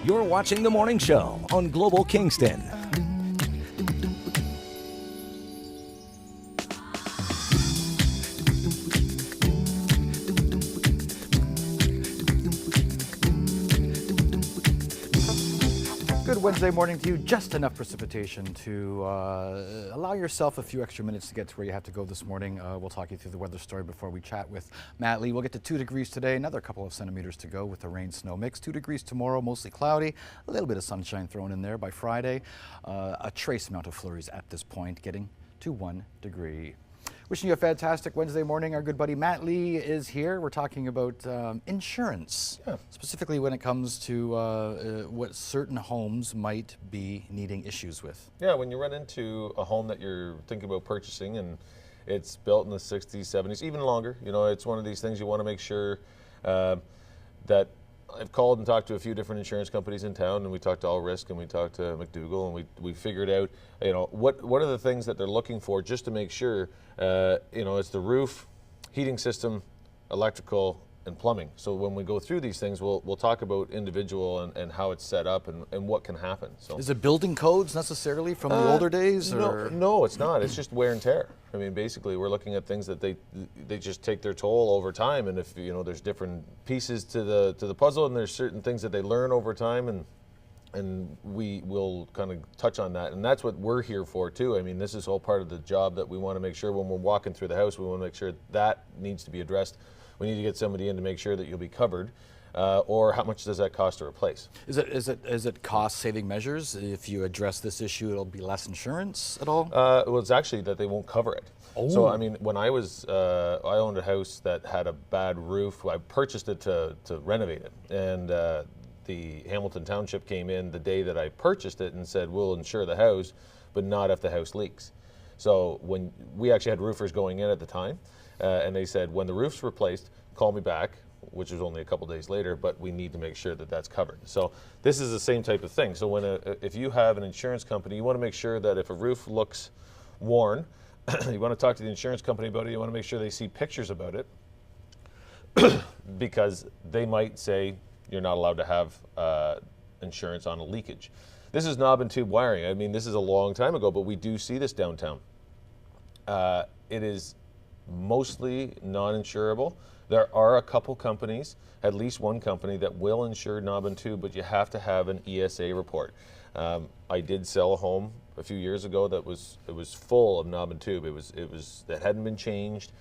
You're watching The Morning Show on Global Kingston. Good Wednesday morning to you. Just enough precipitation to allow yourself a few extra minutes to get to where you have to go this morning. We'll talk you through the weather story before we chat with Matt Lee. We'll get to 2 degrees today, another couple of centimeters to go with the rain-snow mix. 2 degrees tomorrow, mostly cloudy, a little bit of sunshine thrown in there by Friday. A trace amount of flurries at this point, getting to 1 degree. Wishing you a fantastic Wednesday morning. Our good buddy Matt Lee is here. We're talking about insurance, specifically when it comes to what certain homes might be needing issues with. Yeah, when you run into a home that you're thinking about purchasing and it's built in the 60s, 70s, even longer, you know, it's one of these things you want to make sure that I've called and talked to a few different insurance companies in town, and we talked to All Risk and we talked to McDougall, and we figured out, you know, what are the things that they're looking for just to make sure, you know, it's the roof, heating system, electrical, and plumbing. So when we go through these things, we'll talk about individual and how it's set up and what can happen. So is it building codes necessarily from the older days? Or? No, it's not. It's just wear and tear. I mean, basically, we're looking at things that they just take their toll over time, and if you know, there's different pieces to the puzzle, and there's certain things that they learn over time, and we will kind of touch on that, and that's what we're here for too. I mean, this is all part of the job that we want to make sure when we're walking through the house, we want to make sure that needs to be addressed. We need to get somebody in to make sure that you'll be covered. Or how much does that cost to replace? Is it cost-saving measures? If you address this issue, it'll be less insurance at all? Well, it's actually that they won't cover it. Oh. So I mean, when I owned a house that had a bad roof. I purchased it to renovate it, and the Hamilton Township came in the day that I purchased it and said, we'll insure the house, but not if the house leaks. So when we actually had roofers going in at the time, and they said, when the roof's replaced, call me back, which was only a couple days later, but we need to make sure that that's covered. So this is the same type of thing. So if you have an insurance company, you want to make sure that if a roof looks worn, you want to talk to the insurance company about it, you want to make sure they see pictures about it, because they might say you're not allowed to have insurance on a leakage. This is knob and tube wiring. I mean, this is a long time ago, but we do see this downtown. It is mostly non-insurable. There are a couple companies, at least one company, that will insure knob and tube, but you have to have an ESA report. I did sell a home a few years ago that was full of knob and tube. That hadn't been changed.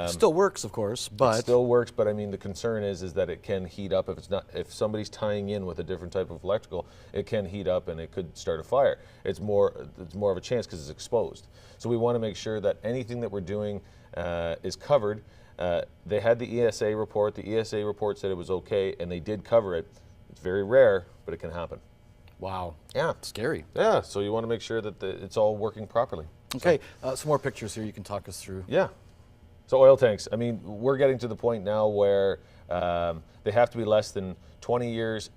Still works, of course, but it still works. But I mean, the concern is that it can heat up if somebody's tying in with a different type of electrical, it can heat up and it could start a fire. It's more of a chance because it's exposed. So we want to make sure that anything that we're doing is covered. They had the ESA report. The ESA report said it was okay, and they did cover it. It's very rare, but it can happen. Wow. Yeah. Scary. Yeah, so you want to make sure that it's all working properly. Okay, some more pictures here you can talk us through. Yeah. So oil tanks, I mean, we're getting to the point now where they have to be less than 20 years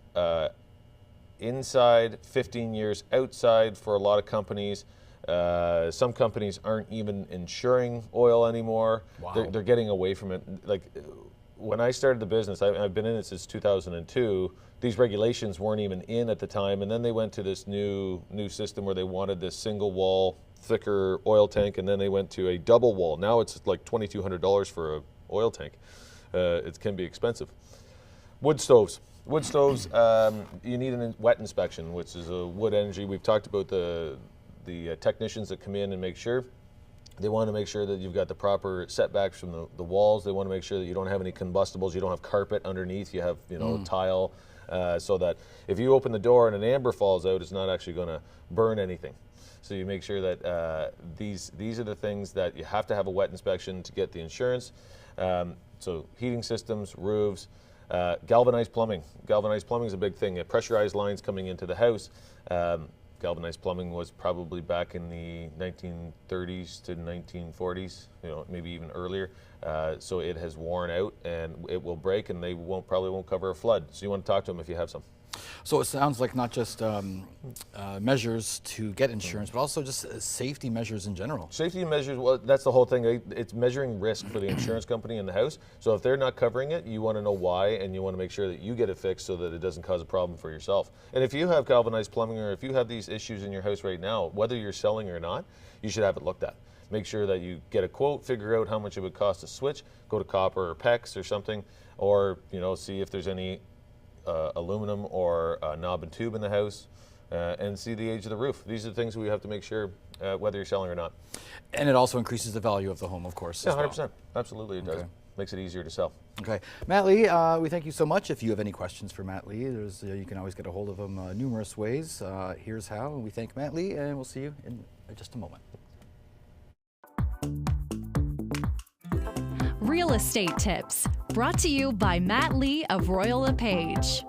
inside, 15 years outside for a lot of companies. Some companies aren't even insuring oil anymore. Wow. They're getting away from it. Like when I started the business, I've been in it since 2002. These regulations weren't even in at the time, and then they went to this new system where they wanted this single wall, thicker oil tank, and then they went to a double wall. Now it's like $2,200 for a oil tank. It can be expensive. Wood stoves. Wood stoves, you need a wet inspection, which is a wood energy. We've talked about the technicians that come in and make sure. They want to make sure that you've got the proper setbacks from the walls. They want to make sure that you don't have any combustibles. You don't have carpet underneath. You have tile, so that if you open the door and an amber falls out, it's not actually going to burn anything. So you make sure that these are the things that you have to have a wet inspection to get the insurance. So heating systems, roofs, galvanized plumbing. Galvanized plumbing is a big thing. Pressurized lines coming into the house. Galvanized plumbing was probably back in the 1930s to 1940s, maybe even earlier. So it has worn out and it will break, and they probably won't cover a flood. So you want to talk to them if you have some. So it sounds like not just measures to get insurance, but also just safety measures in general. Safety measures, well, that's the whole thing. It's measuring risk for the insurance company and the house. So if they're not covering it, you want to know why, and you want to make sure that you get it fixed so that it doesn't cause a problem for yourself. And if you have galvanized plumbing, or if you have these issues in your house right now, whether you're selling or not, you should have it looked at. Make sure that you get a quote, figure out how much it would cost to switch, go to copper or PEX or something, or see if there's any aluminum or knob and tube in the house, and see the age of the roof. These are the things we have to make sure whether you're selling or not. And it also increases the value of the home, of course. Yeah, as well. 100%. Absolutely, it does. Makes it easier to sell. Okay, Matt Lee, we thank you so much. If you have any questions for Matt Lee, you can always get a hold of him numerous ways. Here's how. And we thank Matt Lee, and we'll see you in just a moment. Real Estate Tips, brought to you by Matt Lee of Royal LePage.